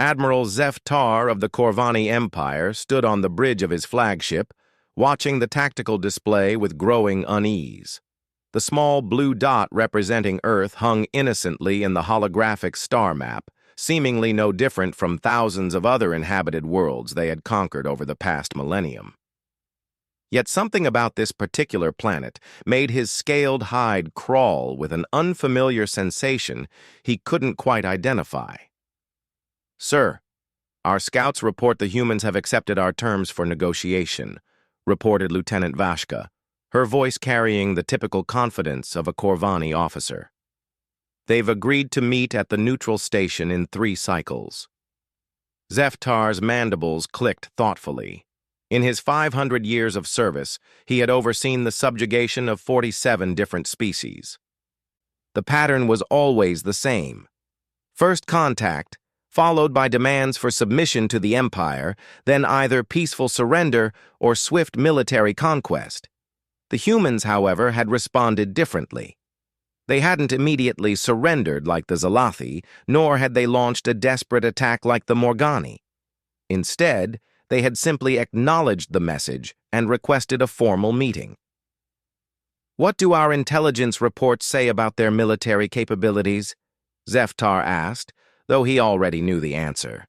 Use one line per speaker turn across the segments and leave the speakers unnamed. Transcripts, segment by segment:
Admiral Zef-Tar of the Corvani Empire stood on the bridge of his flagship, watching the tactical display with growing unease. The small blue dot representing Earth hung innocently in the holographic star map, seemingly no different from thousands of other inhabited worlds they had conquered over the past millennium. Yet something about this particular planet made his scaled hide crawl with an unfamiliar sensation he couldn't quite identify. "Sir, our scouts report the humans have accepted our terms for negotiation," reported Lieutenant Vashka, her voice carrying the typical confidence of a Corvani officer. "They've agreed to meet at the neutral station in 3 cycles." Zef-Tar's mandibles clicked thoughtfully. In his 500 years of service, he had overseen the subjugation of 47 different species. The pattern was always the same. First contact, followed by demands for submission to the Empire, then either peaceful surrender or swift military conquest. The humans, however, had responded differently. They hadn't immediately surrendered like the Zalathi, nor had they launched a desperate attack like the Morgani. Instead, they had simply acknowledged the message and requested a formal meeting. "What do our intelligence reports say about their military capabilities?" Zef-Tar asked, though he already knew the answer.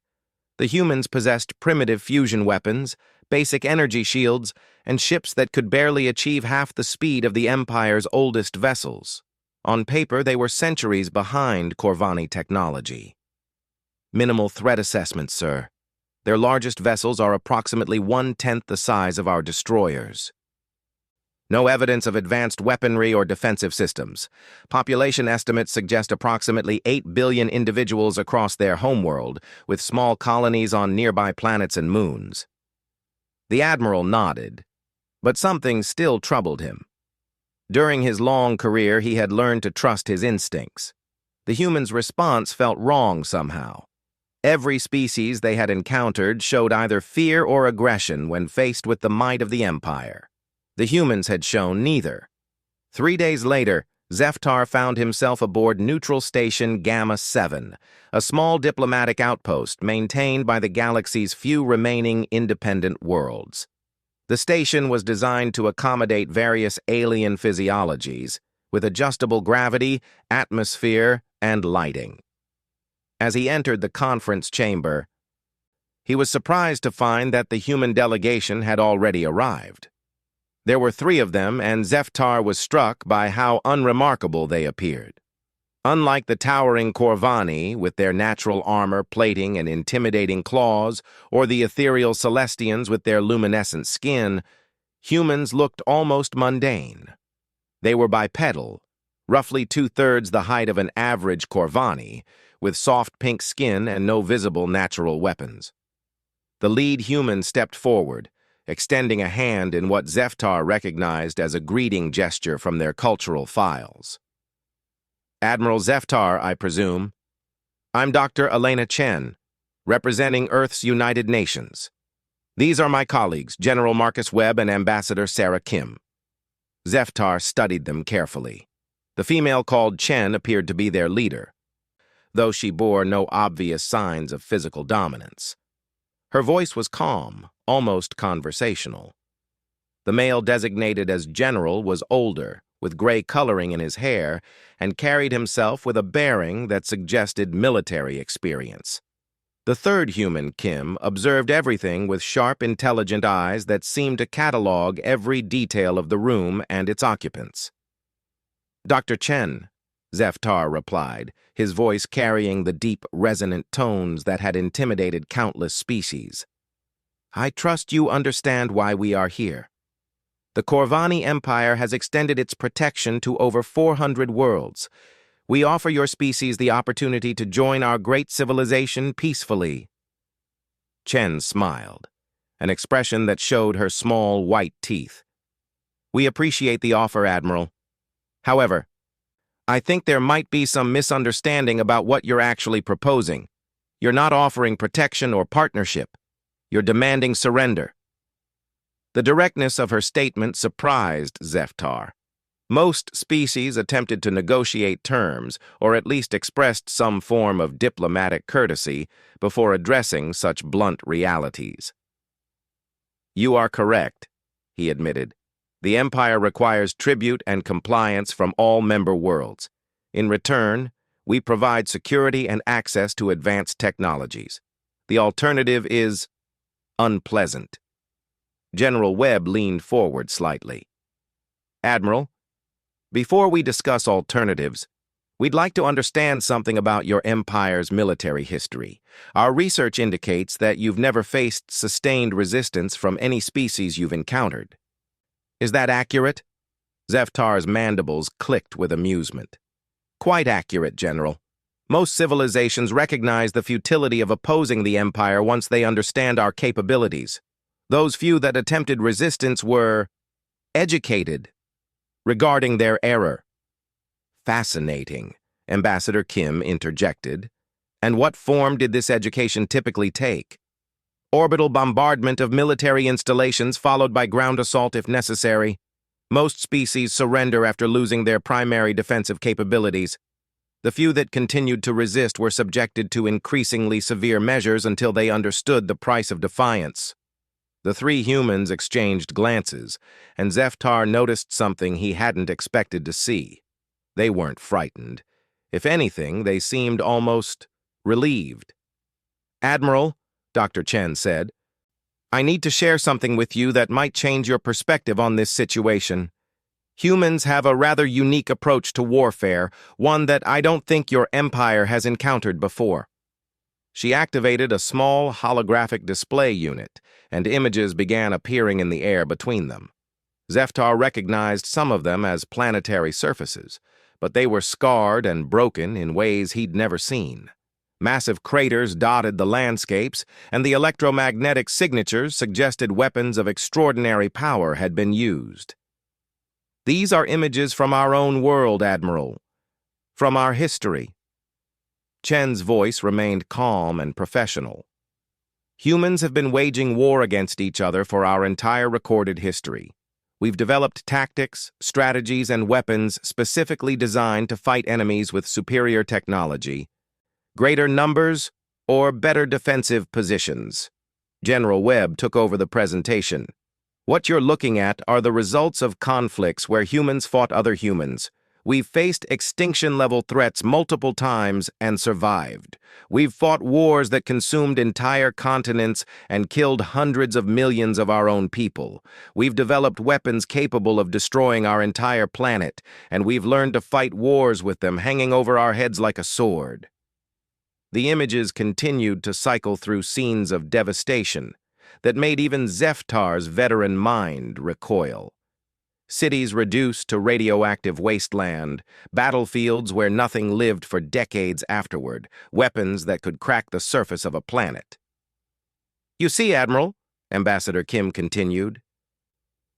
The humans possessed primitive fusion weapons, basic energy shields, and ships that could barely achieve half the speed of the Empire's oldest vessels. On paper, they were centuries behind Corvani technology. "Minimal threat assessment, sir. Their largest vessels are approximately 1/10 the size of our destroyers. No evidence of advanced weaponry or defensive systems. Population estimates suggest approximately 8 billion individuals across their homeworld, with small colonies on nearby planets and moons." The Admiral nodded, but something still troubled him. During his long career, he had learned to trust his instincts. The humans' response felt wrong somehow. Every species they had encountered showed either fear or aggression when faced with the might of the Empire. The humans had shown neither. 3 days later, Zef-Tar found himself aboard Neutral Station Gamma 7, a small diplomatic outpost maintained by the galaxy's few remaining independent worlds. The station was designed to accommodate various alien physiologies, with adjustable gravity, atmosphere, and lighting. As he entered the conference chamber, he was surprised to find that the human delegation had already arrived. There were 3 of them, and Zef-Tar was struck by how unremarkable they appeared. Unlike the towering Corvani, with their natural armor, plating, and intimidating claws, or the ethereal Celestians with their luminescent skin, humans looked almost mundane. They were bipedal, roughly 2/3 the height of an average Corvani, with soft pink skin and no visible natural weapons. The lead human stepped forward, extending a hand in what Zef-Tar recognized as a greeting gesture from their cultural files. "Admiral Zef-Tar, I presume. I'm Dr. Elena Chen, representing Earth's United Nations. These are my colleagues, General Marcus Webb and Ambassador Sarah Kim." Zef-Tar studied them carefully. The female called Chen appeared to be their leader, though she bore no obvious signs of physical dominance. Her voice was calm, almost conversational. The male designated as General was older, with gray coloring in his hair, and carried himself with a bearing that suggested military experience. The third human, Kim, observed everything with sharp, intelligent eyes that seemed to catalog every detail of the room and its occupants. "Dr. Chen," Zef-Tar replied, his voice carrying the deep, resonant tones that had intimidated countless species. "I trust you understand why we are here. The Corvani Empire has extended its protection to over 400 worlds. We offer your species the opportunity to join our great civilization peacefully." Chen smiled, an expression that showed her small white teeth. "We appreciate the offer, Admiral. However, I think there might be some misunderstanding about what you're actually proposing. You're not offering protection or partnership. You're demanding surrender." The directness of her statement surprised Zef-Tar. Most species attempted to negotiate terms, or at least expressed some form of diplomatic courtesy, before addressing such blunt realities. "You are correct," he admitted. "The Empire requires tribute and compliance from all member worlds. In return, we provide security and access to advanced technologies. The alternative is unpleasant." General Webb leaned forward slightly. "Admiral, before we discuss alternatives, we'd like to understand something about your Empire's military history. Our research indicates that you've never faced sustained resistance from any species you've encountered. Is that accurate?" Zeftar's mandibles clicked with amusement. "Quite accurate, General. Most civilizations recognize the futility of opposing the Empire once they understand our capabilities. Those few that attempted resistance were educated regarding their error." "Fascinating," Ambassador Kim interjected. "And what form did this education typically take?" "Orbital bombardment of military installations followed by ground assault if necessary. Most species surrender after losing their primary defensive capabilities. The few that continued to resist were subjected to increasingly severe measures until they understood the price of defiance." The three humans exchanged glances, and Zeftar noticed something he hadn't expected to see. They weren't frightened. If anything, they seemed almost relieved. "Admiral," Dr. Chen said, "I need to share something with you that might change your perspective on this situation. Humans have a rather unique approach to warfare, one that I don't think your Empire has encountered before." She activated a small holographic display unit, and images began appearing in the air between them. Zeftar recognized some of them as planetary surfaces, but they were scarred and broken in ways he'd never seen. Massive craters dotted the landscapes, and the electromagnetic signatures suggested weapons of extraordinary power had been used. "These are images from our own world, Admiral. From our history." Chen's voice remained calm and professional. "Humans have been waging war against each other for our entire recorded history. We've developed tactics, strategies, and weapons specifically designed to fight enemies with superior technology, greater numbers, or better defensive positions." General Webb took over the presentation. "What you're looking at are the results of conflicts where humans fought other humans. We've faced extinction-level threats multiple times and survived. We've fought wars that consumed entire continents and killed hundreds of millions of our own people. We've developed weapons capable of destroying our entire planet, and we've learned to fight wars with them hanging over our heads like a sword." The images continued to cycle through scenes of devastation that made even Zeftar's veteran mind recoil. Cities reduced to radioactive wasteland, battlefields where nothing lived for decades afterward, weapons that could crack the surface of a planet. "You see, Admiral," Ambassador Kim continued,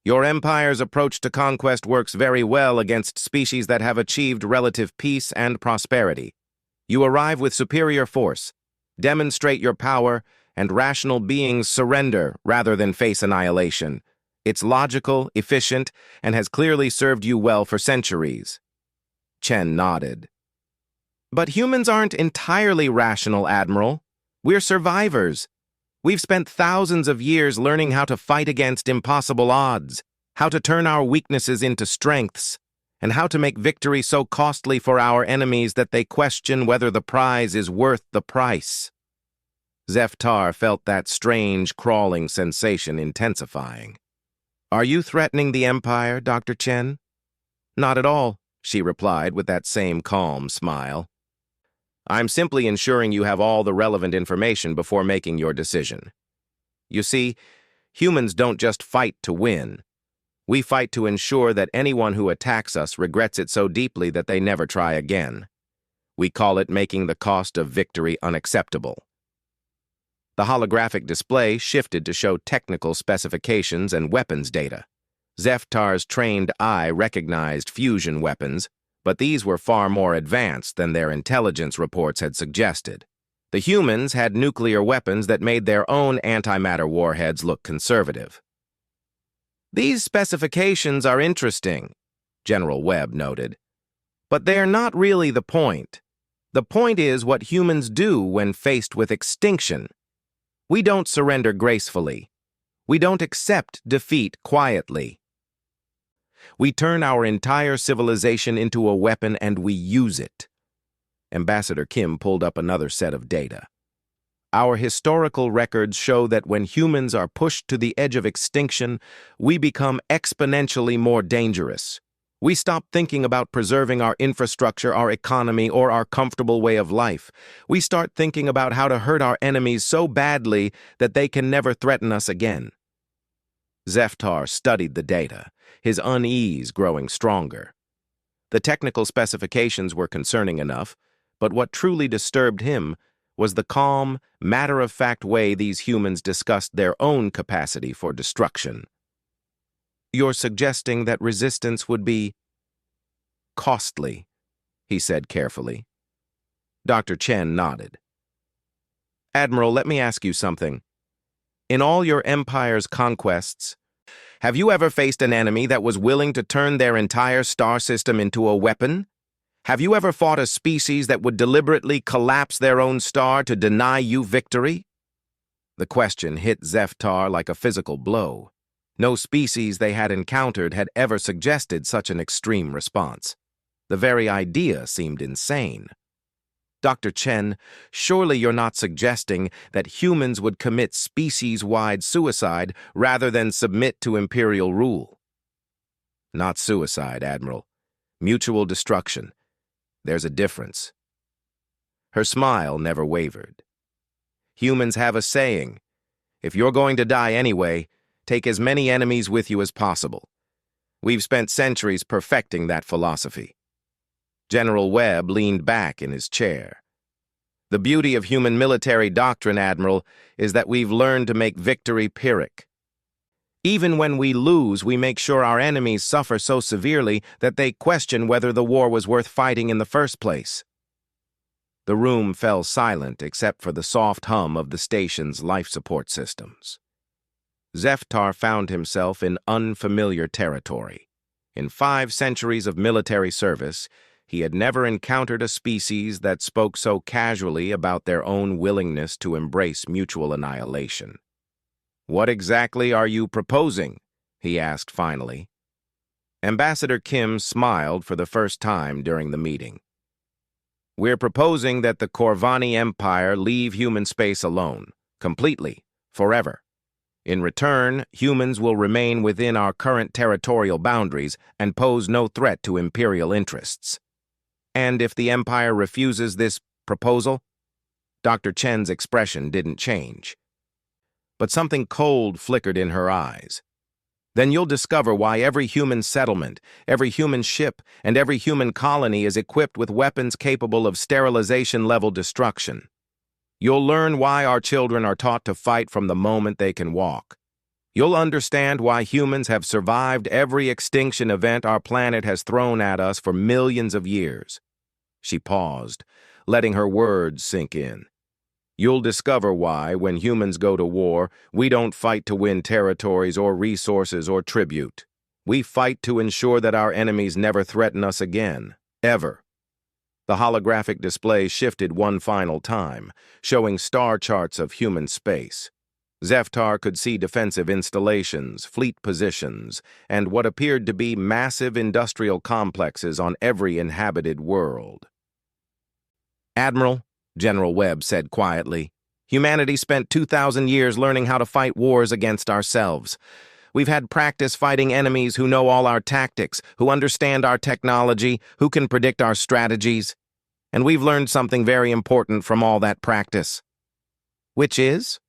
"your Empire's approach to conquest works very well against species that have achieved relative peace and prosperity. You arrive with superior force, demonstrate your power, and rational beings surrender rather than face annihilation. It's logical, efficient, and has clearly served you well for centuries." Chen nodded. "But humans aren't entirely rational, Admiral. We're survivors. We've spent thousands of years learning how to fight against impossible odds, how to turn our weaknesses into strengths, and how to make victory so costly for our enemies that they question whether the prize is worth the price." Zeftar felt that strange, crawling sensation intensifying. "Are you threatening the Empire, Dr. Chen?" "Not at all," she replied with that same calm smile. "I'm simply ensuring you have all the relevant information before making your decision. You see, humans don't just fight to win. We fight to ensure that anyone who attacks us regrets it so deeply that they never try again. We call it making the cost of victory unacceptable." The holographic display shifted to show technical specifications and weapons data. Zeftar's trained eye recognized fusion weapons, but these were far more advanced than their intelligence reports had suggested. The humans had nuclear weapons that made their own antimatter warheads look conservative. "These specifications are interesting," General Webb noted. But they're not really the point. The point is what humans do when faced with extinction. We don't surrender gracefully. We don't accept defeat quietly. We turn our entire civilization into a weapon and we use it. Ambassador Kim pulled up another set of data. Our historical records show that when humans are pushed to the edge of extinction, we become exponentially more dangerous. We stop thinking about preserving our infrastructure, our economy, or our comfortable way of life. We start thinking about how to hurt our enemies so badly that they can never threaten us again. Zeftar studied the data, his unease growing stronger. The technical specifications were concerning enough, but what truly disturbed him was the calm, matter-of-fact way these humans discussed their own capacity for destruction. You're suggesting that resistance would be costly, he said carefully. Dr. Chen nodded. Admiral, let me ask you something. In all your empire's conquests, have you ever faced an enemy that was willing to turn their entire star system into a weapon? Have you ever fought a species that would deliberately collapse their own star to deny you victory? The question hit Zeftar like a physical blow. No species they had encountered had ever suggested such an extreme response. The very idea seemed insane. Dr. Chen, surely you're not suggesting that humans would commit species-wide suicide rather than submit to imperial rule? Not suicide, Admiral. Mutual destruction. There's a difference. Her smile never wavered. Humans have a saying, if you're going to die anyway, take as many enemies with you as possible. We've spent centuries perfecting that philosophy. General Webb leaned back in his chair. The beauty of human military doctrine, Admiral, is that we've learned to make victory Pyrrhic. Even when we lose, we make sure our enemies suffer so severely that they question whether the war was worth fighting in the first place. The room fell silent except for the soft hum of the station's life support systems. Zeftar found himself in unfamiliar territory. In 5 centuries of military service, he had never encountered a species that spoke so casually about their own willingness to embrace mutual annihilation. What exactly are you proposing? He asked finally. Ambassador Kim smiled for the first time during the meeting. We're proposing that the Corvani Empire leave human space alone, completely, forever. In return, humans will remain within our current territorial boundaries and pose no threat to imperial interests. And if the Empire refuses this proposal? Dr. Chen's expression didn't change. But something cold flickered in her eyes. Then you'll discover why every human settlement, every human ship, and every human colony is equipped with weapons capable of sterilization-level destruction. You'll learn why our children are taught to fight from the moment they can walk. You'll understand why humans have survived every extinction event our planet has thrown at us for millions of years. She paused, letting her words sink in. You'll discover why, when humans go to war, we don't fight to win territories or resources or tribute. We fight to ensure that our enemies never threaten us again, ever. The holographic display shifted one final time, showing star charts of human space. Zeftar could see defensive installations, fleet positions, and what appeared to be massive industrial complexes on every inhabited world. Admiral, General Webb said quietly, humanity spent 2,000 years learning how to fight wars against ourselves. We've had practice fighting enemies who know all our tactics, who understand our technology, who can predict our strategies. And we've learned something very important from all that practice. Which is?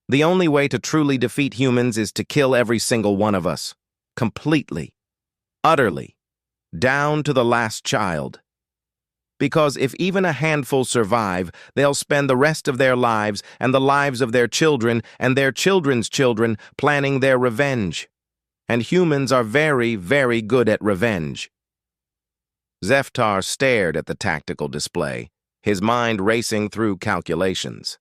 The only way to truly defeat humans is to kill every single one of us. Completely. Utterly. Down to the last child. Because if even a handful survive, they'll spend the rest of their lives and the lives of their children and their children's children planning their revenge. And humans are very, very good at revenge. Zeftar stared at the tactical display, his mind racing through calculations.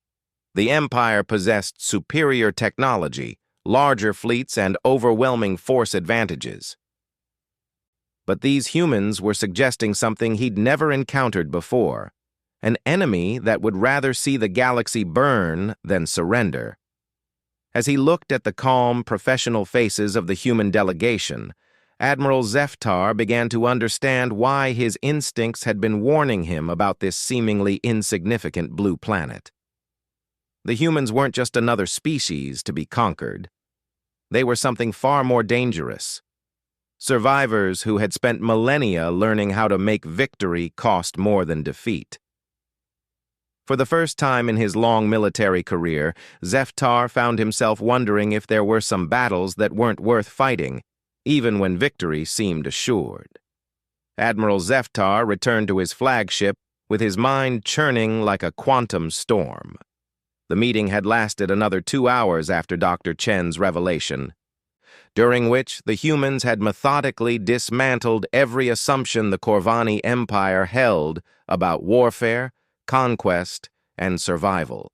The Empire possessed superior technology, larger fleets, and overwhelming force advantages. But these humans were suggesting something he'd never encountered before, an enemy that would rather see the galaxy burn than surrender. As he looked at the calm, professional faces of the human delegation, Admiral Zeftar began to understand why his instincts had been warning him about this seemingly insignificant blue planet. The humans weren't just another species to be conquered. They were something far more dangerous. Survivors who had spent millennia learning how to make victory cost more than defeat. For the first time in his long military career, Zeftar found himself wondering if there were some battles that weren't worth fighting, even when victory seemed assured. Admiral Zeftar returned to his flagship with his mind churning like a quantum storm. The meeting had lasted another 2 hours after Dr. Chen's revelation, during which the humans had methodically dismantled every assumption the Corvani Empire held about warfare, conquest, and survival.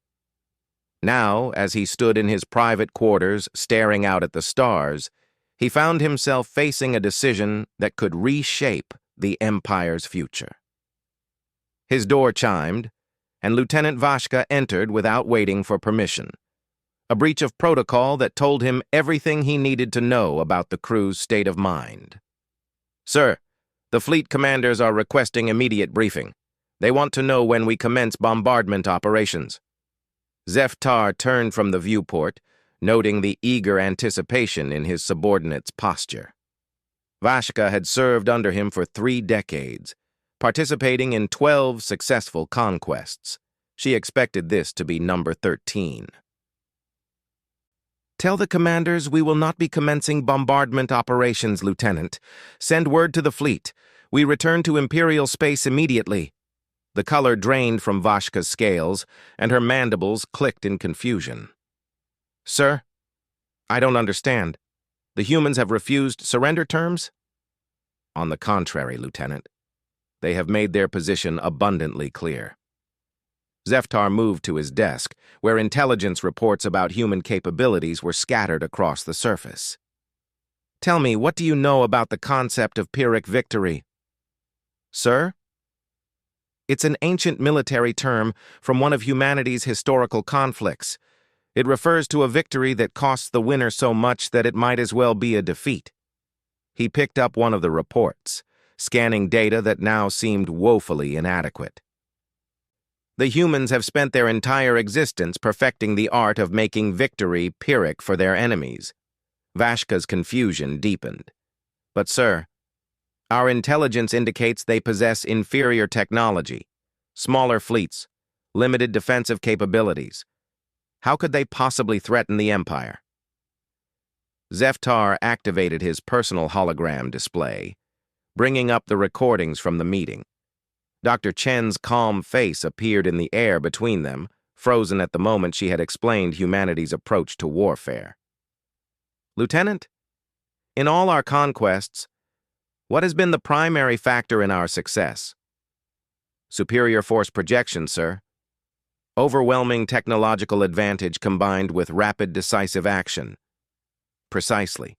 Now, as he stood in his private quarters staring out at the stars, he found himself facing a decision that could reshape the Empire's future. His door chimed, and Lieutenant Vashka entered without waiting for permission. A breach of protocol that told him everything he needed to know about the crew's state of mind. "Sir, the fleet commanders are requesting immediate briefing. They want to know when we commence bombardment operations." Zeftar turned from the viewport, noting the eager anticipation in his subordinate's posture. Vashka had served under him for 3 decades, participating in 12 successful conquests. She expected this to be number 13. "Tell the commanders we will not be commencing bombardment operations, Lieutenant. Send word to the fleet. We return to Imperial space immediately." The color drained from Vashka's scales, and her mandibles clicked in confusion. "Sir, I don't understand. The humans have refused surrender terms?" "On the contrary, Lieutenant. They have made their position abundantly clear." Zeftar moved to his desk, where intelligence reports about human capabilities were scattered across the surface. "Tell me, what do you know about the concept of Pyrrhic victory?" "Sir?" "It's an ancient military term from one of humanity's historical conflicts. It refers to a victory that costs the winner so much that it might as well be a defeat." He picked up one of the reports, scanning data that now seemed woefully inadequate. "The humans have spent their entire existence perfecting the art of making victory Pyrrhic for their enemies." Vashka's confusion deepened. "But, sir, our intelligence indicates they possess inferior technology, smaller fleets, limited defensive capabilities. How could they possibly threaten the Empire?" Zeftar activated his personal hologram display, bringing up the recordings from the meeting. Dr. Chen's calm face appeared in the air between them, frozen at the moment she had explained humanity's approach to warfare. "Lieutenant, in all our conquests, what has been the primary factor in our success?" "Superior force projection, sir. Overwhelming technological advantage combined with rapid decisive action." "Precisely.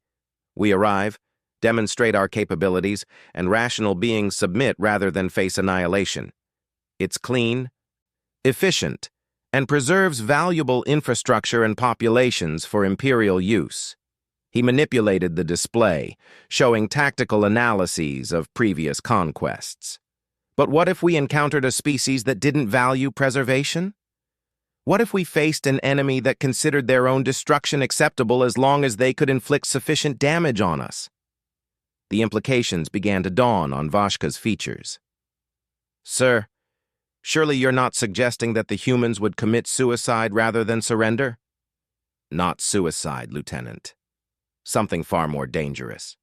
We arrive, demonstrate our capabilities, and rational beings submit rather than face annihilation. It's clean, efficient, and preserves valuable infrastructure and populations for Imperial use." He manipulated the display, showing tactical analyses of previous conquests. "But what if we encountered a species that didn't value preservation? What if we faced an enemy that considered their own destruction acceptable as long as they could inflict sufficient damage on us?" The implications began to dawn on Vashka's features. "Sir, surely you're not suggesting that the humans would commit suicide rather than surrender?" "Not suicide, Lieutenant. Something far more dangerous."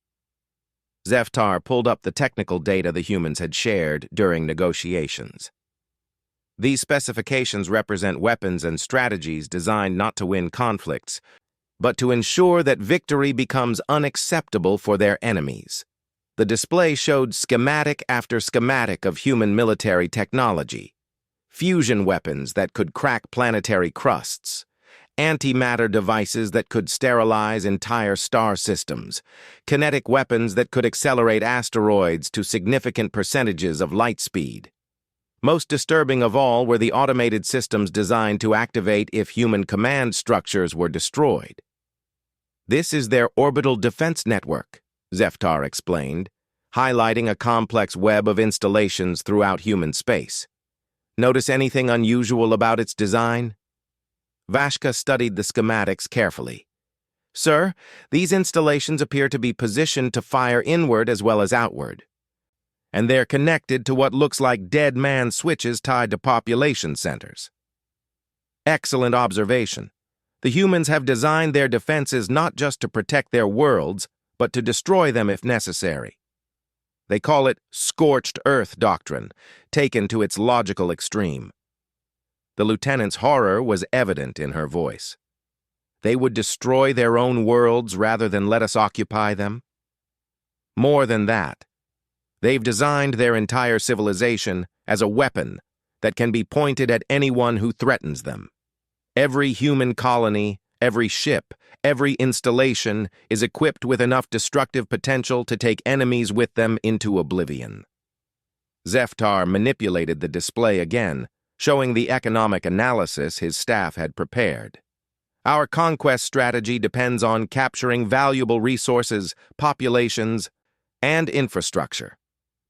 Zeftar pulled up the technical data the humans had shared during negotiations. These specifications represent weapons and strategies designed not to win conflicts, but to ensure that victory becomes unacceptable for their enemies. The display showed schematic after schematic of human military technology, fusion weapons that could crack planetary crusts, antimatter devices that could sterilize entire star systems, kinetic weapons that could accelerate asteroids to significant percentages of light speed. Most disturbing of all were the automated systems designed to activate if human command structures were destroyed. This is their orbital defense network, Zeftar explained, highlighting a complex web of installations throughout human space. Notice anything unusual about its design? Vashka studied the schematics carefully. Sir, these installations appear to be positioned to fire inward as well as outward. And they're connected to what looks like dead man switches tied to population centers. Excellent observation. The humans have designed their defenses not just to protect their worlds, but to destroy them if necessary. They call it scorched earth doctrine, taken to its logical extreme. The lieutenant's horror was evident in her voice. They would destroy their own worlds rather than let us occupy them? More than that, they've designed their entire civilization as a weapon that can be pointed at anyone who threatens them. Every human colony, every ship, every installation is equipped with enough destructive potential to take enemies with them into oblivion. Zeftar manipulated the display again, showing the economic analysis his staff had prepared. Our conquest strategy depends on capturing valuable resources, populations, and infrastructure.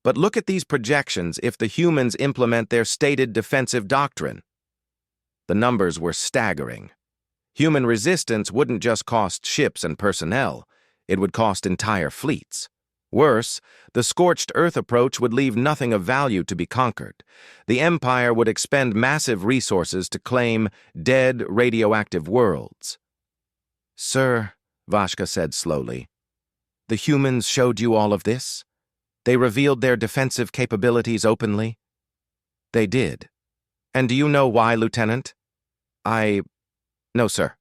But look at these projections if the humans implement their stated defensive doctrine. The numbers were staggering. Human resistance wouldn't just cost ships and personnel, it would cost entire fleets. Worse, the scorched earth approach would leave nothing of value to be conquered. The Empire would expend massive resources to claim dead radioactive worlds. Sir, Vashka said slowly, the humans showed you all of this? They revealed their defensive capabilities openly? They did. And do you know why, Lieutenant? No, sir.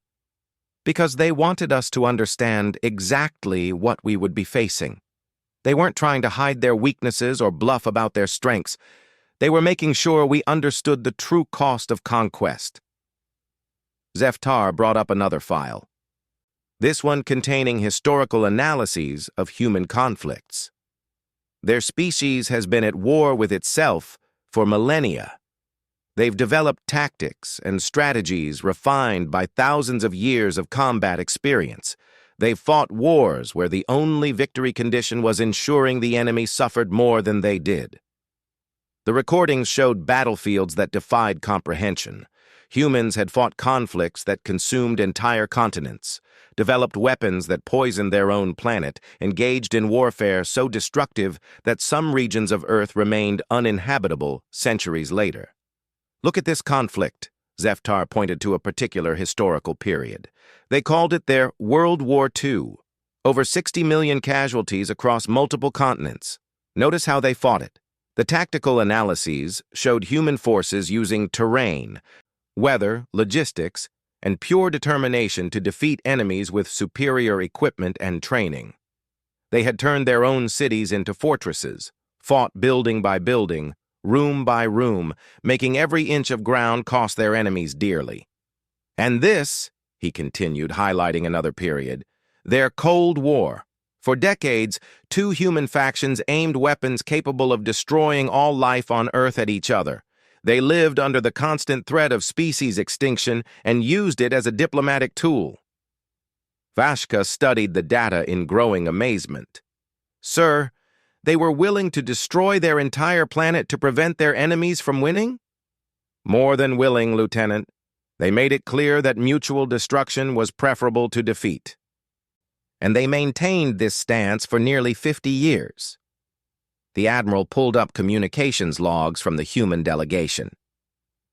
Because they wanted us to understand exactly what we would be facing. They weren't trying to hide their weaknesses or bluff about their strengths. They were making sure we understood the true cost of conquest. Zeftar brought up another file. This one containing historical analyses of human conflicts. Their species has been at war with itself for millennia. They've developed tactics and strategies refined by thousands of years of combat experience. They've fought wars where the only victory condition was ensuring the enemy suffered more than they did. The recordings showed battlefields that defied comprehension. Humans had fought conflicts that consumed entire continents, developed weapons that poisoned their own planet, engaged in warfare so destructive that some regions of Earth remained uninhabitable centuries later. Look at this conflict, Zeftar pointed to a particular historical period. They called it their World War II. Over 60 million casualties across multiple continents. Notice how they fought it. The tactical analyses showed human forces using terrain, weather, logistics, and pure determination to defeat enemies with superior equipment and training. They had turned their own cities into fortresses, fought building by building, room by room, making every inch of ground cost their enemies dearly. And this, he continued, highlighting another period, their Cold War. For decades, two human factions aimed weapons capable of destroying all life on Earth at each other. They lived under the constant threat of species extinction and used it as a diplomatic tool. Vashka studied the data in growing amazement. Sir, they were willing to destroy their entire planet to prevent their enemies from winning? More than willing, Lieutenant. They made it clear that mutual destruction was preferable to defeat. And they maintained this stance for nearly 50 years. The Admiral pulled up communications logs from the human delegation.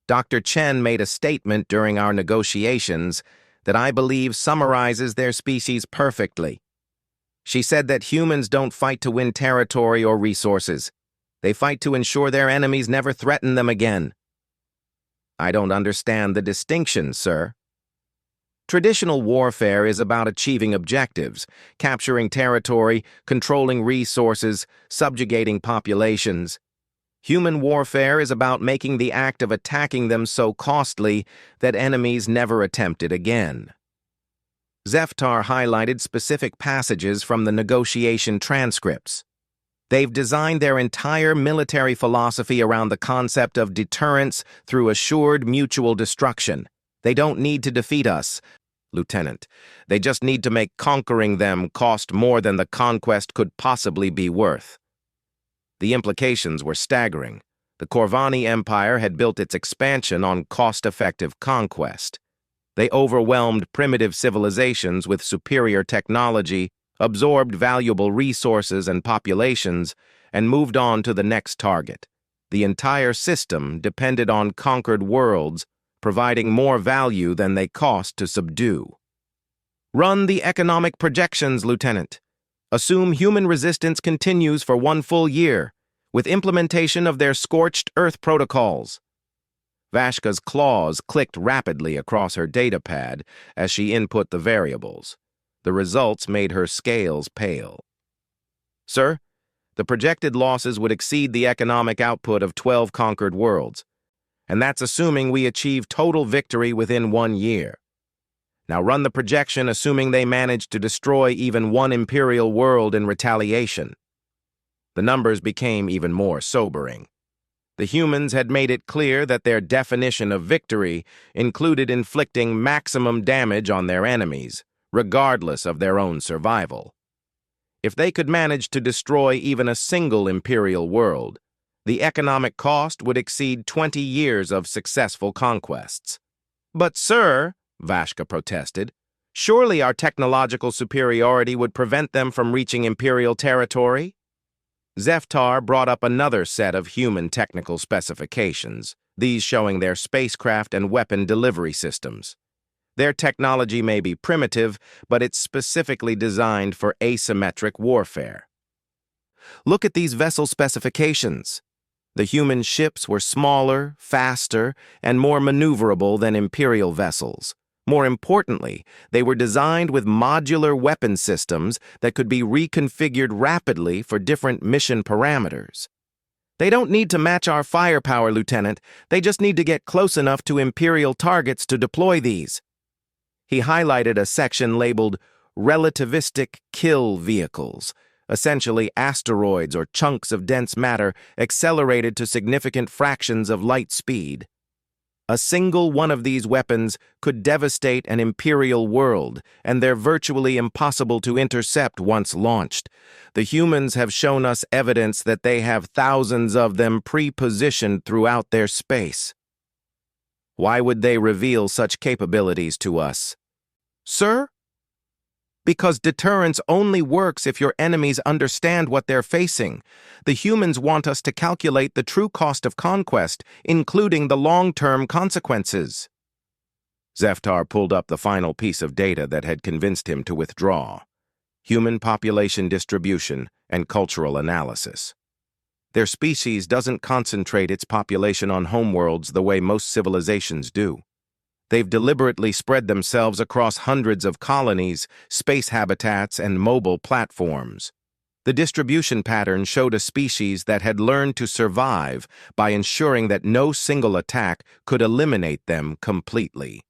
Dr. Chen made a statement during our negotiations that I believe summarizes their species perfectly. She said that humans don't fight to win territory or resources. They fight to ensure their enemies never threaten them again. I don't understand the distinction, sir. Traditional warfare is about achieving objectives, capturing territory, controlling resources, subjugating populations. Human warfare is about making the act of attacking them so costly that enemies never attempt it again. Zeftar highlighted specific passages from the negotiation transcripts. They've designed their entire military philosophy around the concept of deterrence through assured mutual destruction. They don't need to defeat us, Lieutenant. They just need to make conquering them cost more than the conquest could possibly be worth. The implications were staggering. The Corvani Empire had built its expansion on cost-effective conquest. They overwhelmed primitive civilizations with superior technology, absorbed valuable resources and populations, and moved on to the next target. The entire system depended on conquered worlds, providing more value than they cost to subdue. Run the economic projections, Lieutenant. Assume human resistance continues for 1 full year, with implementation of their scorched earth protocols. Vashka's claws clicked rapidly across her datapad as she input the variables. The results made her scales pale. Sir, the projected losses would exceed the economic output of 12 conquered worlds, and that's assuming we achieve total victory within 1 year. Now run the projection assuming they manage to destroy even 1 Imperial world in retaliation. The numbers became even more sobering. The humans had made it clear that their definition of victory included inflicting maximum damage on their enemies, regardless of their own survival. If they could manage to destroy even a single Imperial world, the economic cost would exceed 20 years of successful conquests. But, sir, Vashka protested, surely our technological superiority would prevent them from reaching Imperial territory? Zeftar brought up another set of human technical specifications, these showing their spacecraft and weapon delivery systems. Their technology may be primitive, but it's specifically designed for asymmetric warfare. Look at these vessel specifications. The human ships were smaller, faster, and more maneuverable than Imperial vessels. More importantly, they were designed with modular weapon systems that could be reconfigured rapidly for different mission parameters. They don't need to match our firepower, Lieutenant. They just need to get close enough to Imperial targets to deploy these. He highlighted a section labeled relativistic kill vehicles, essentially asteroids or chunks of dense matter accelerated to significant fractions of light speed. A single one of these weapons could devastate an Imperial world, and they're virtually impossible to intercept once launched. The humans have shown us evidence that they have thousands of them pre-positioned throughout their space. Why would they reveal such capabilities to us? Sir? Because deterrence only works if your enemies understand what they're facing. The humans want us to calculate the true cost of conquest, including the long-term consequences. Zeftar pulled up the final piece of data that had convinced him to withdraw: human population distribution and cultural analysis. Their species doesn't concentrate its population on homeworlds the way most civilizations do. They've deliberately spread themselves across hundreds of colonies, space habitats, and mobile platforms. The distribution pattern showed a species that had learned to survive by ensuring that no single attack could eliminate them completely.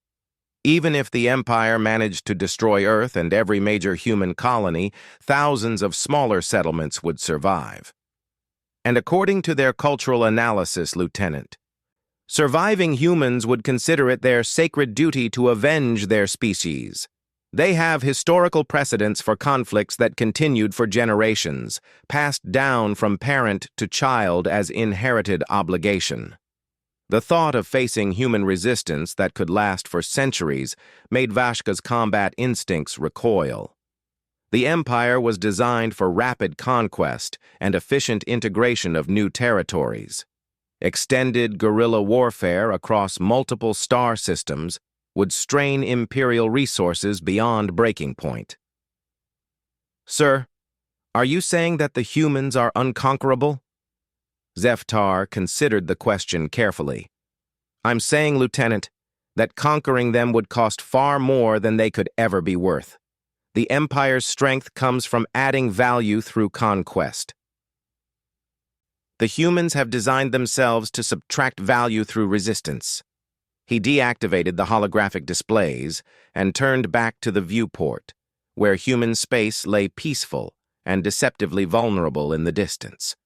Even if the Empire managed to destroy Earth and every major human colony, thousands of smaller settlements would survive. And according to their cultural analysis, Lieutenant, surviving humans would consider it their sacred duty to avenge their species. They have historical precedents for conflicts that continued for generations, passed down from parent to child as inherited obligation. The thought of facing human resistance that could last for centuries made Vashka's combat instincts recoil. The Empire was designed for rapid conquest and efficient integration of new territories. Extended guerrilla warfare across multiple star systems would strain Imperial resources beyond breaking point. Sir, are you saying that the humans are unconquerable? Zeftar considered the question carefully. I'm saying, Lieutenant, that conquering them would cost far more than they could ever be worth. The Empire's strength comes from adding value through conquest. The humans have designed themselves to subtract value through resistance. He deactivated the holographic displays and turned back to the viewport, where human space lay peaceful and deceptively vulnerable in the distance.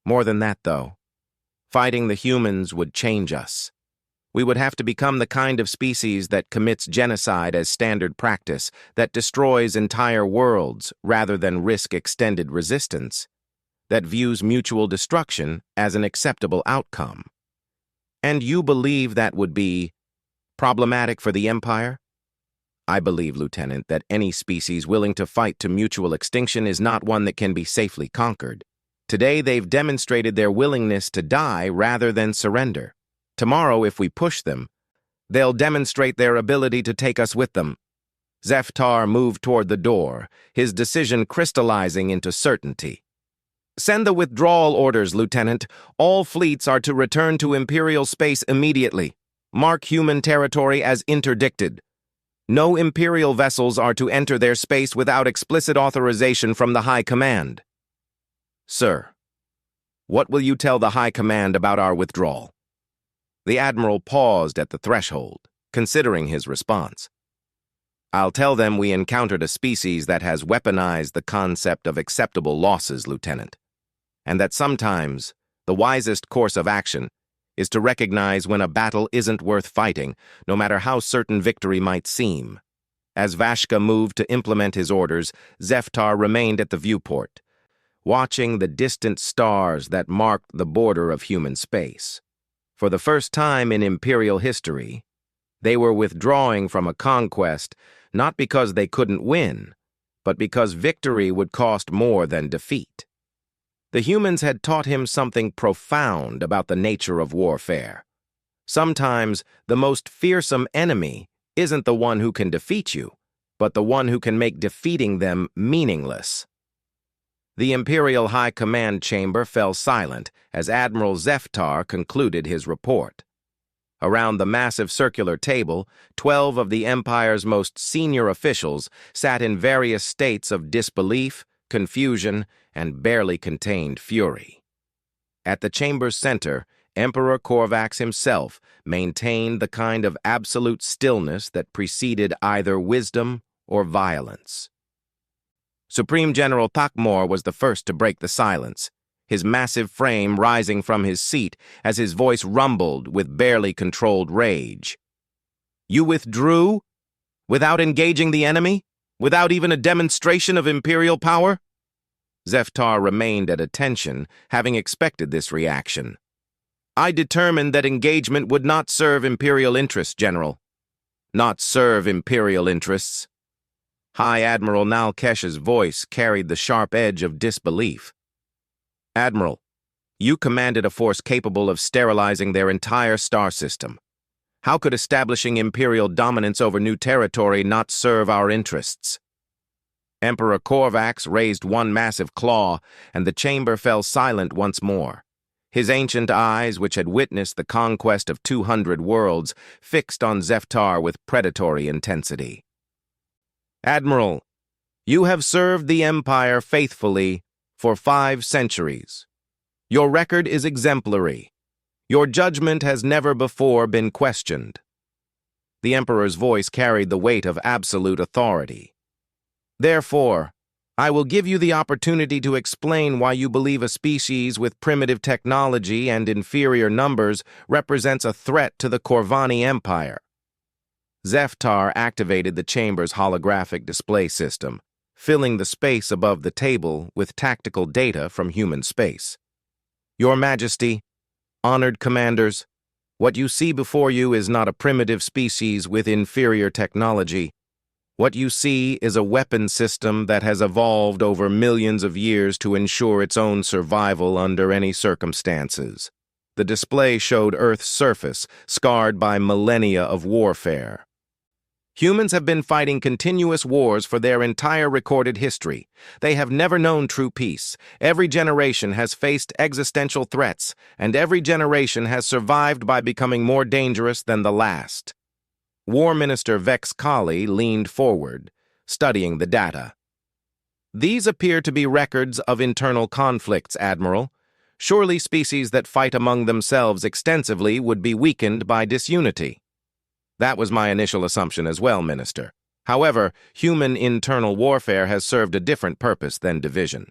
More than that, though, fighting the humans would change us. We would have to become the kind of species that commits genocide as standard practice, that destroys entire worlds rather than risk extended resistance, that views mutual destruction as an acceptable outcome. And you believe that would be problematic for the Empire? I believe, Lieutenant, that any species willing to fight to mutual extinction is not one that can be safely conquered. Today, they've demonstrated their willingness to die rather than surrender. Tomorrow, if we push them, they'll demonstrate their ability to take us with them. Zeftar moved toward the door, his decision crystallizing into certainty. Send the withdrawal orders, Lieutenant. All fleets are to return to Imperial space immediately. Mark human territory as interdicted. No Imperial vessels are to enter their space without explicit authorization from the High Command. Sir, what will you tell the High Command about our withdrawal? The Admiral paused at the threshold, considering his response. I'll tell them we encountered a species that has weaponized the concept of acceptable losses, Lieutenant, and that sometimes the wisest course of action is to recognize when a battle isn't worth fighting, no matter how certain victory might seem. As Vashka moved to implement his orders, Zeftar remained at the viewport, watching the distant stars that marked the border of human space. For the first time in Imperial history, they were withdrawing from a conquest not because they couldn't win, but because victory would cost more than defeat. The humans had taught him something profound about the nature of warfare. Sometimes the most fearsome enemy isn't the one who can defeat you, but the one who can make defeating them meaningless. The Imperial High Command chamber fell silent as Admiral Zeftar concluded his report. Around the massive circular table, 12 of the Empire's most senior officials sat in various states of disbelief, confusion, and barely contained fury. At the chamber's center, Emperor Korvax himself maintained the kind of absolute stillness that preceded either wisdom or violence. Supreme General Thakmor was the first to break the silence, his massive frame rising from his seat as his voice rumbled with barely controlled rage. You withdrew? Without engaging the enemy? Without even a demonstration of Imperial power? Zeftar remained at attention, having expected this reaction. I determined that engagement would not serve Imperial interests, General. Not serve Imperial interests. High Admiral Nalkesh's voice carried the sharp edge of disbelief. Admiral, you commanded a force capable of sterilizing their entire star system. How could establishing Imperial dominance over new territory not serve our interests? Emperor Korvax raised one massive claw, and the chamber fell silent once more. His ancient eyes, which had witnessed the conquest of 200 worlds, fixed on Zeftar with predatory intensity. Admiral, you have served the Empire faithfully for 5 centuries. Your record is exemplary. Your judgment has never before been questioned. The Emperor's voice carried the weight of absolute authority. Therefore, I will give you the opportunity to explain why you believe a species with primitive technology and inferior numbers represents a threat to the Corvani Empire. Zeftar activated the chamber's holographic display system, filling the space above the table with tactical data from human space. Your Majesty, honored commanders, what you see before you is not a primitive species with inferior technology. What you see is a weapon system that has evolved over millions of years to ensure its own survival under any circumstances. The display showed Earth's surface, scarred by millennia of warfare. Humans have been fighting continuous wars for their entire recorded history. They have never known true peace. Every generation has faced existential threats, and every generation has survived by becoming more dangerous than the last. War Minister Vex Kali leaned forward, studying the data. These appear to be records of internal conflicts, Admiral, Surely species that fight among themselves extensively would be weakened by disunity. That was my initial assumption as well, Minister. However, human internal warfare has served a different purpose than division.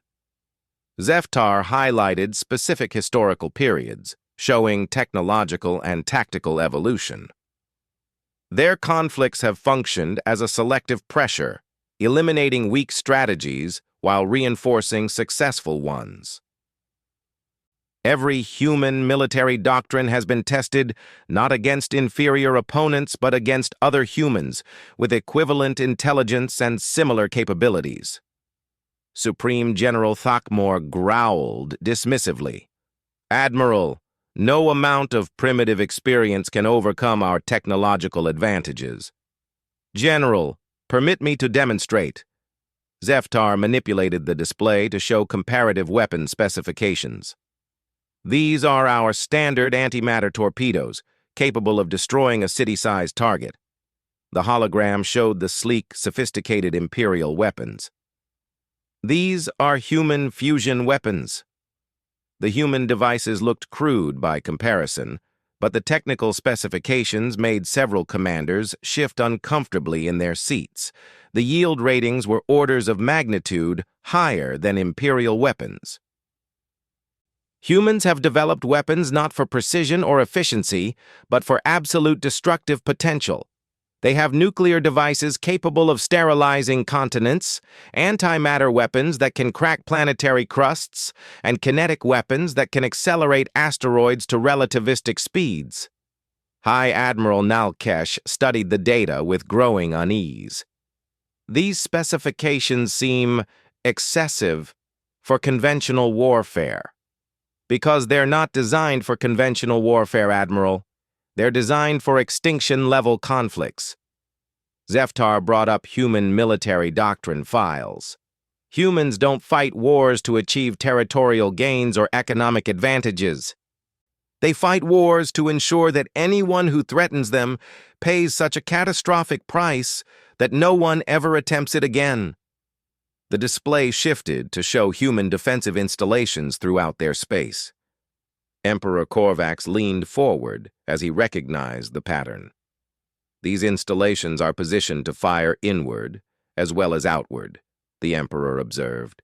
Zeftar highlighted specific historical periods, showing technological and tactical evolution. Their conflicts have functioned as a selective pressure, eliminating weak strategies while reinforcing successful ones. Every human military doctrine has been tested not against inferior opponents but against other humans with equivalent intelligence and similar capabilities. Supreme General Thakmor growled dismissively. Admiral, no amount of primitive experience can overcome our technological advantages. General, permit me to demonstrate. Zeftar manipulated the display to show comparative weapon specifications. These are our standard antimatter torpedoes, capable of destroying a city-sized target. The hologram showed the sleek, sophisticated Imperial weapons. These are human fusion weapons. The human devices looked crude by comparison, but the technical specifications made several commanders shift uncomfortably in their seats. The yield ratings were orders of magnitude higher than Imperial weapons. Humans have developed weapons not for precision or efficiency, but for absolute destructive potential. They have nuclear devices capable of sterilizing continents, antimatter weapons that can crack planetary crusts, and kinetic weapons that can accelerate asteroids to relativistic speeds. High Admiral Nalkesh studied the data with growing unease. These specifications seem excessive for conventional warfare. Because they're not designed for conventional warfare, Admiral. They're designed for extinction-level conflicts. Zeftar brought up human military doctrine files. Humans don't fight wars to achieve territorial gains or economic advantages. They fight wars to ensure that anyone who threatens them pays such a catastrophic price that no one ever attempts it again. The display shifted to show human defensive installations throughout their space. Emperor Korvax leaned forward as he recognized the pattern. These installations are positioned to fire inward as well as outward, the Emperor observed.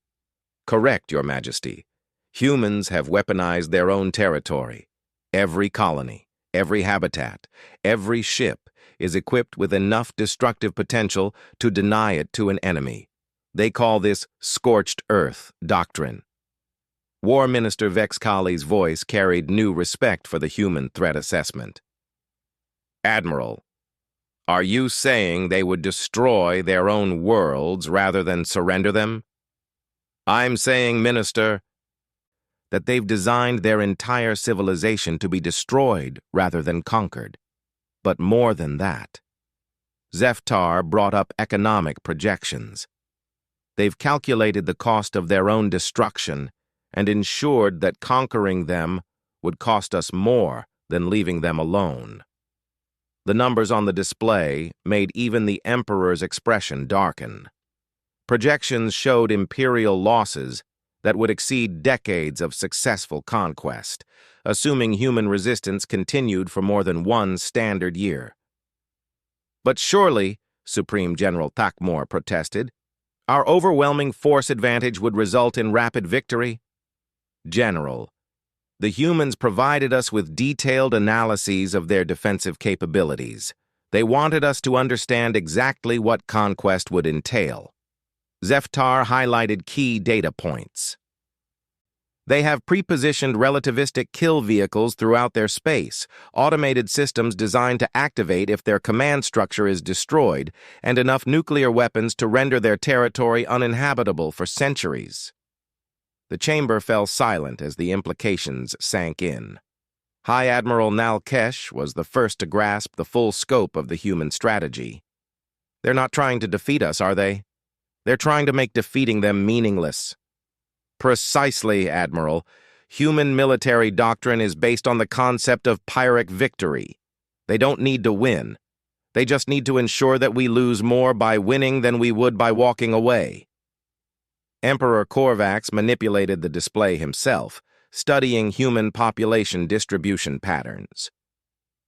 Correct, Your Majesty. Humans have weaponized their own territory. Every colony, every habitat, every ship is equipped with enough destructive potential to deny it to an enemy. They call this scorched earth doctrine. War Minister Vexkali's voice carried new respect for the human threat assessment. Admiral, are you saying they would destroy their own worlds rather than surrender them? I'm saying, Minister, that they've designed their entire civilization to be destroyed rather than conquered. But more than that. Zeftar brought up economic projections. They've calculated the cost of their own destruction and ensured that conquering them would cost us more than leaving them alone. The numbers on the display made even the Emperor's expression darken. Projections showed Imperial losses that would exceed decades of successful conquest, assuming human resistance continued for more than one standard year. But surely, Supreme General Thakmor protested, our overwhelming force advantage would result in rapid victory? General, the humans provided us with detailed analyses of their defensive capabilities. They wanted us to understand exactly what conquest would entail. Zeftar highlighted key data points. They have pre-positioned relativistic kill vehicles throughout their space, automated systems designed to activate if their command structure is destroyed, and enough nuclear weapons to render their territory uninhabitable for centuries. The chamber fell silent as the implications sank in. High Admiral Nalkesh was the first to grasp the full scope of the human strategy. They're not trying to defeat us, are they? They're trying to make defeating them meaningless. Precisely, Admiral. Human military doctrine is based on the concept of Pyrrhic victory. They don't need to win. They just need to ensure that we lose more by winning than we would by walking away. Emperor Korvax manipulated the display himself, studying human population distribution patterns.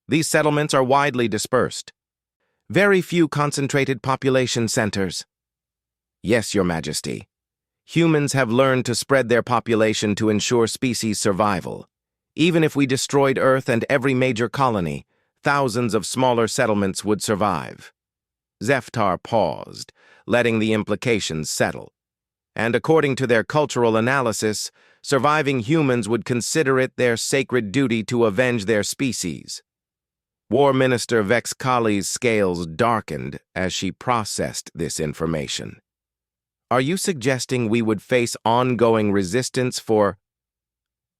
These settlements are widely dispersed. Very few concentrated population centers. Yes, Your Majesty. Humans have learned to spread their population to ensure species survival. Even if we destroyed Earth and every major colony, thousands of smaller settlements would survive. Zeftar paused, letting the implications settle. And according to their cultural analysis, surviving humans would consider it their sacred duty to avenge their species. War Minister Vex Kali's scales darkened as she processed this information. Are you suggesting we would face ongoing resistance for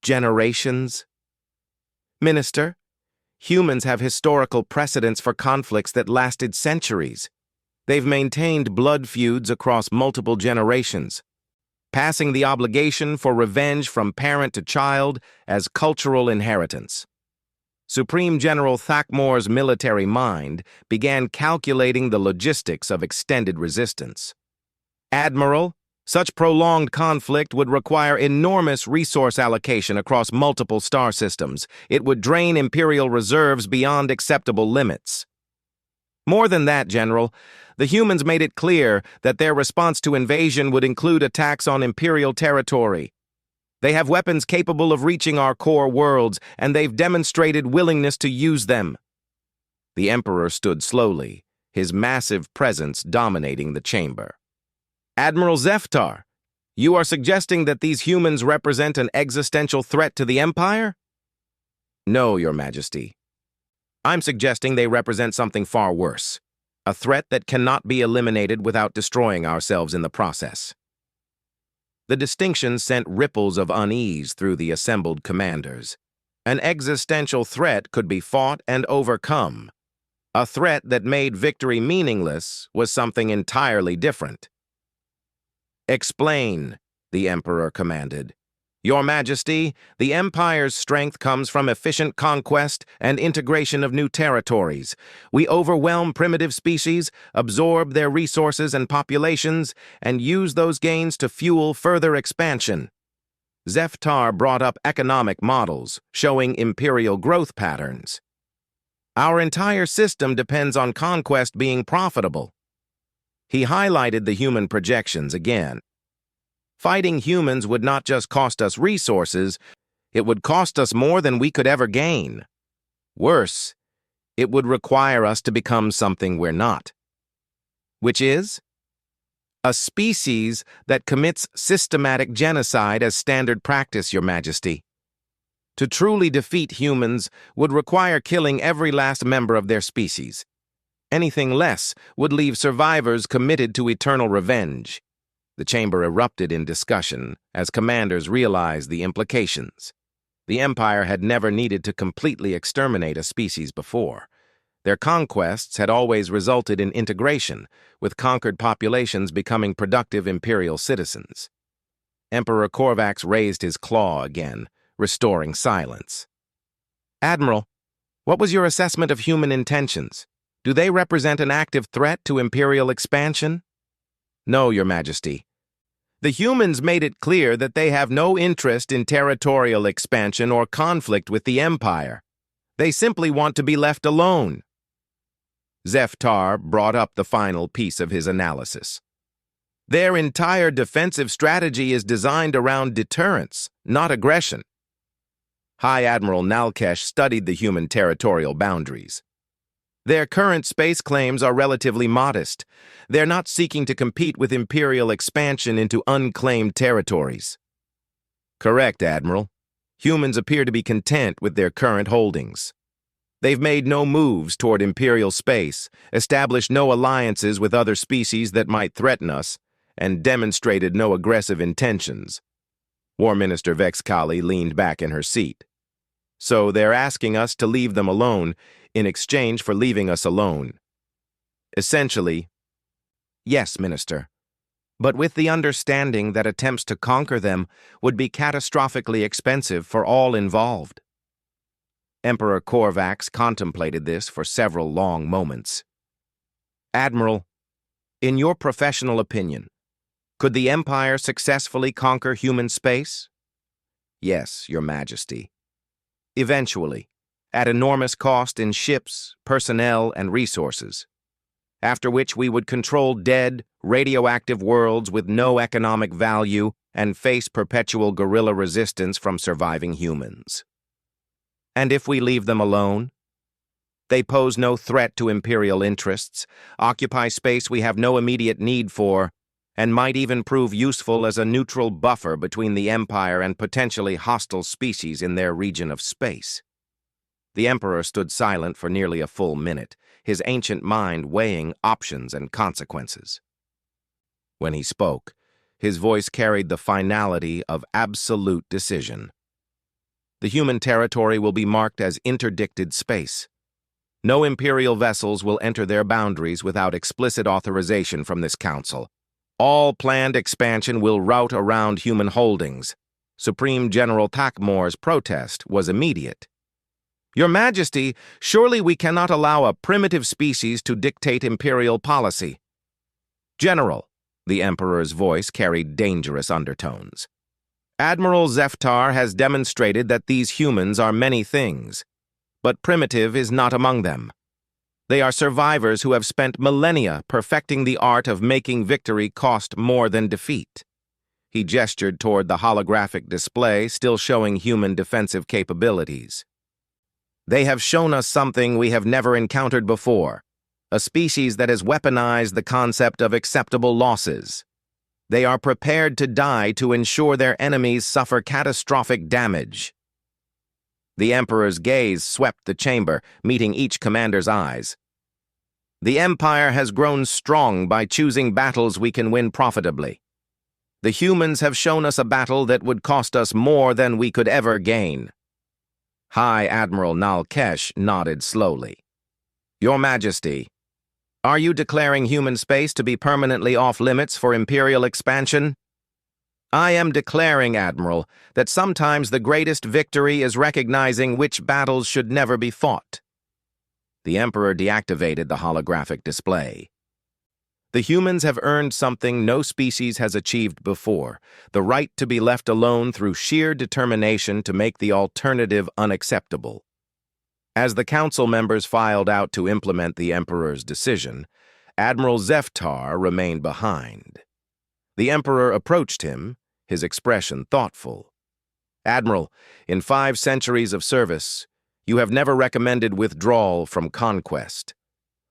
generations? Minister, humans have historical precedents for conflicts that lasted centuries. They've maintained blood feuds across multiple generations, passing the obligation for revenge from parent to child as cultural inheritance. Supreme General Thakmor's military mind began calculating the logistics of extended resistance. Admiral, such prolonged conflict would require enormous resource allocation across multiple star systems. It would drain Imperial reserves beyond acceptable limits. More than that, General, the humans made it clear that their response to invasion would include attacks on Imperial territory. They have weapons capable of reaching our core worlds, and they've demonstrated willingness to use them. The Emperor stood slowly, his massive presence dominating the chamber. Admiral Zeftar, you are suggesting that these humans represent an existential threat to the Empire? No, Your Majesty. I'm suggesting they represent something far worse, a threat that cannot be eliminated without destroying ourselves in the process. The distinction sent ripples of unease through the assembled commanders. An existential threat could be fought and overcome. A threat that made victory meaningless was something entirely different. Explain, the Emperor commanded. Your Majesty, the Empire's strength comes from efficient conquest and integration of new territories. We overwhelm primitive species, absorb their resources and populations, and use those gains to fuel further expansion. Zeftar brought up economic models showing imperial growth patterns. Our entire system depends on conquest being profitable. He highlighted the human projections again. Fighting humans would not just cost us resources, it would cost us more than we could ever gain. Worse, it would require us to become something we're not. Which is? A species that commits systematic genocide as standard practice, Your Majesty. To truly defeat humans would require killing every last member of their species. Anything less would leave survivors committed to eternal revenge. The chamber erupted in discussion as commanders realized the implications. The Empire had never needed to completely exterminate a species before. Their conquests had always resulted in integration, with conquered populations becoming productive Imperial citizens. Emperor Korvax raised his claw again, restoring silence. Admiral, what was your assessment of human intentions? Do they represent an active threat to Imperial expansion? No, Your Majesty. The humans made it clear that they have no interest in territorial expansion or conflict with the Empire. They simply want to be left alone. Zeftar brought up the final piece of his analysis. Their entire defensive strategy is designed around deterrence, not aggression. High Admiral Nalkesh studied the human territorial boundaries. Their current space claims are relatively modest. They're not seeking to compete with Imperial expansion into unclaimed territories. Correct, Admiral. Humans appear to be content with their current holdings. They've made no moves toward Imperial space, established no alliances with other species that might threaten us, and demonstrated no aggressive intentions. War Minister Vex Kali leaned back in her seat. So they're asking us to leave them alone in exchange for leaving us alone. Essentially, yes, Minister, but with the understanding that attempts to conquer them would be catastrophically expensive for all involved. Emperor Korvax contemplated this for several long moments. Admiral, in your professional opinion, could the Empire successfully conquer human space? Yes, Your Majesty. Eventually, at enormous cost in ships, personnel, and resources. After which we would control dead, radioactive worlds with no economic value and face perpetual guerrilla resistance from surviving humans. And if we leave them alone? They pose no threat to Imperial interests, occupy space we have no immediate need for, and might even prove useful as a neutral buffer between the Empire and potentially hostile species in their region of space. The Emperor stood silent for nearly a full minute, his ancient mind weighing options and consequences. When he spoke, his voice carried the finality of absolute decision. The human territory will be marked as interdicted space. No Imperial vessels will enter their boundaries without explicit authorization from this council. All planned expansion will route around human holdings. Supreme General Takmor's protest was immediate. Your Majesty, surely we cannot allow a primitive species to dictate Imperial policy. General, the Emperor's voice carried dangerous undertones. Admiral Zeftar has demonstrated that these humans are many things, but primitive is not among them. They are survivors who have spent millennia perfecting the art of making victory cost more than defeat. He gestured toward the holographic display still showing human defensive capabilities. They have shown us something we have never encountered before, a species that has weaponized the concept of acceptable losses. They are prepared to die to ensure their enemies suffer catastrophic damage. The Emperor's gaze swept the chamber, meeting each commander's eyes. The Empire has grown strong by choosing battles we can win profitably. The humans have shown us a battle that would cost us more than we could ever gain. High Admiral Nalkesh nodded slowly. Your Majesty, are you declaring human space to be permanently off-limits for Imperial expansion? I am declaring, Admiral, that sometimes the greatest victory is recognizing which battles should never be fought. The Emperor deactivated the holographic display. The humans have earned something no species has achieved before, the right to be left alone through sheer determination to make the alternative unacceptable. As the council members filed out to implement the Emperor's decision, Admiral Zeftar remained behind. The Emperor approached him, his expression thoughtful. Admiral, in 5 centuries of service, you have never recommended withdrawal from conquest.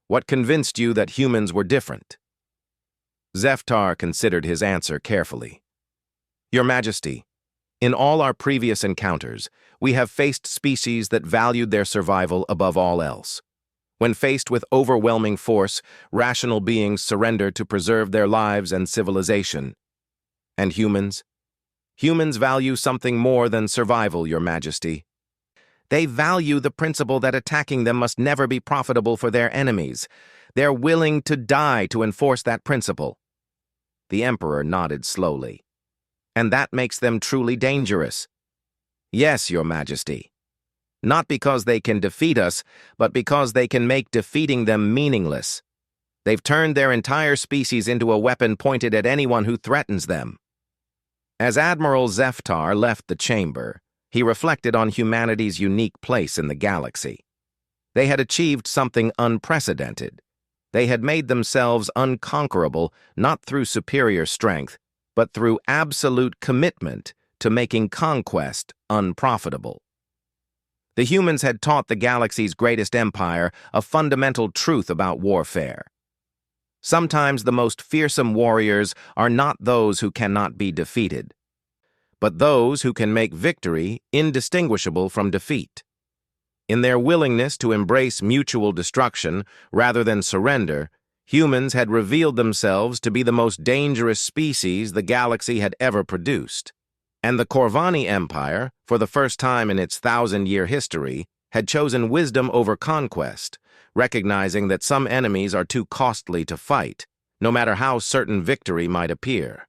What convinced you that humans were different? Zeftar considered his answer carefully. Your Majesty, in all our previous encounters, we have faced species that valued their survival above all else. When faced with overwhelming force, rational beings surrender to preserve their lives and civilization. And humans? Humans value something more than survival, Your Majesty. They value the principle that attacking them must never be profitable for their enemies. They're willing to die to enforce that principle. The Emperor nodded slowly. And that makes them truly dangerous. Yes, Your Majesty. Not because they can defeat us, but because they can make defeating them meaningless. They've turned their entire species into a weapon pointed at anyone who threatens them. As Admiral Zeftar left the chamber, he reflected on humanity's unique place in the galaxy. They had achieved something unprecedented. They had made themselves unconquerable not through superior strength, but through absolute commitment to making conquest unprofitable. The humans had taught the galaxy's greatest empire a fundamental truth about warfare. Sometimes the most fearsome warriors are not those who cannot be defeated, but those who can make victory indistinguishable from defeat. In their willingness to embrace mutual destruction rather than surrender, humans had revealed themselves to be the most dangerous species the galaxy had ever produced. And the Corvani Empire, for the first time in its 1,000-year history, had chosen wisdom over conquest, recognizing that some enemies are too costly to fight, no matter how certain victory might appear.